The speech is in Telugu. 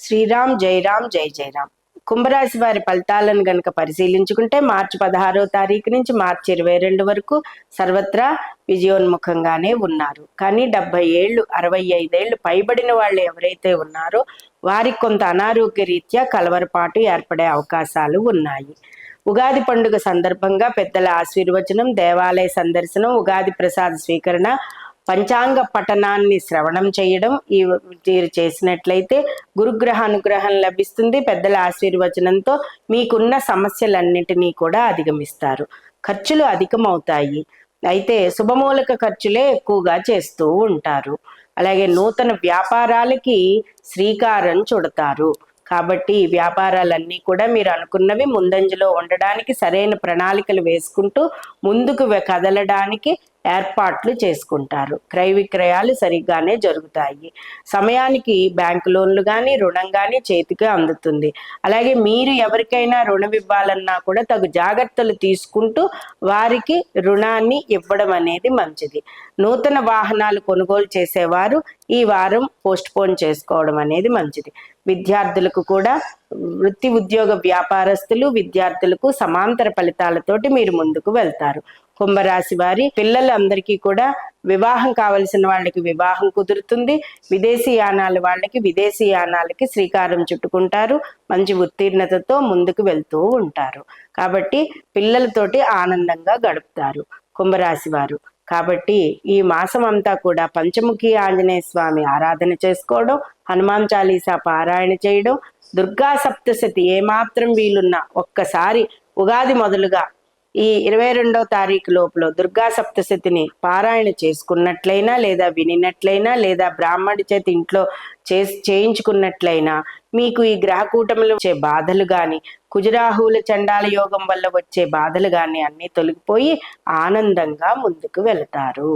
శ్రీరామ్ జై రామ్ జై జై రామ్. కుంభరాశి వారి ఫలితాలను గనక పరిశీలించుకుంటే మార్చి 16వ తారీఖు నుంచి మార్చి 22 వరకు సర్వత్రా విజయోన్ముఖంగానే ఉన్నారు. కానీ 70 ఏళ్ళు 65 ఏళ్ళు పైబడిన వాళ్ళు ఎవరైతే ఉన్నారో వారికి కొంత అనారోగ్య రీత్యా కలవరపాటు ఏర్పడే అవకాశాలు ఉన్నాయి. ఉగాది పండుగ సందర్భంగా పెద్దల ఆశీర్వచనం, దేవాలయ సందర్శనం, ఉగాది ప్రసాద స్వీకరణ, పంచాంగ పఠనాన్ని శ్రవణం చేయడం మీరు చేసినట్లయితే గురుగ్రహ అనుగ్రహం లభిస్తుంది. పెద్దల ఆశీర్వచనంతో మీకున్న సమస్యలన్నింటినీ కూడా అధిగమిస్తారు. ఖర్చులు అధికమవుతాయి, అయితే శుభమూలక ఖర్చులే ఎక్కువగా చేస్తూ ఉంటారు. అలాగే నూతన వ్యాపారాలకి శ్రీకారం చుడతారు. కాబట్టి వ్యాపారాలన్నీ కూడా మీరు అనుకున్నవి ముందంజలో ఉండడానికి సరైన ప్రణాళికలు వేసుకుంటూ ముందుకు కదలడానికి ఏర్పాట్లు చేసుకుంటారు. క్రయ విక్రయాలు సరిగ్గానే జరుగుతాయి. సమయానికి బ్యాంకు లోన్లు కానీ రుణం కానీ చేతికి అందుతుంది. అలాగే మీరు ఎవరికైనా రుణం ఇవ్వాలన్నా కూడా తగు జాగ్రత్తలు తీసుకుంటూ వారికి రుణాన్ని ఇవ్వడం అనేది మంచిది. నూతన వాహనాలు కొనుగోలు చేసేవారు ఈ వారం పోస్ట్ పోన్ చేసుకోవడం అనేది మంచిది. విద్యార్థులకు కూడా వృత్తి ఉద్యోగ వ్యాపారస్తులు విద్యార్థులకు సమాంతర ఫలితాలతోటి మీరు ముందుకు వెళ్తారు. కుంభరాశి వారి పిల్లలందరికీ కూడా వివాహం కావలసిన వాళ్ళకి వివాహం కుదురుతుంది. విదేశీ యానాల వాళ్ళకి విదేశీ యానాలకి శ్రీకారం చుట్టుకుంటారు. మంచి ఉత్తీర్ణతతో ముందుకు వెళ్తూ ఉంటారు. కాబట్టి పిల్లలతోటి ఆనందంగా గడుపుతారు కుంభరాశి వారు. కాబట్టి ఈ మాసం అంతా కూడా పంచముఖి ఆంజనేయ స్వామి ఆరాధన చేసుకోవడం, హనుమాన్ చాలీసా పారాయణ చేయడం, దుర్గా సప్తశతి ఏమాత్రం వీలున్నా ఒక్కసారి ఉగాది మొదలుగా ఈ 22వ తారీఖు లోపల దుర్గా సప్తశతిని పారాయణ చేసుకున్నట్లయినా లేదా వినినట్లయినా లేదా బ్రాహ్మడి చేత ఇంట్లో చేయించుకున్నట్లయినా మీకు ఈ గ్రహకూటములు వచ్చే బాధలు కానీ కుజరాహువుల చండాల యోగం వల్ల వచ్చే బాధలు కానీ అన్నీ తొలగిపోయి ఆనందంగా ముందుకు వెళతారు.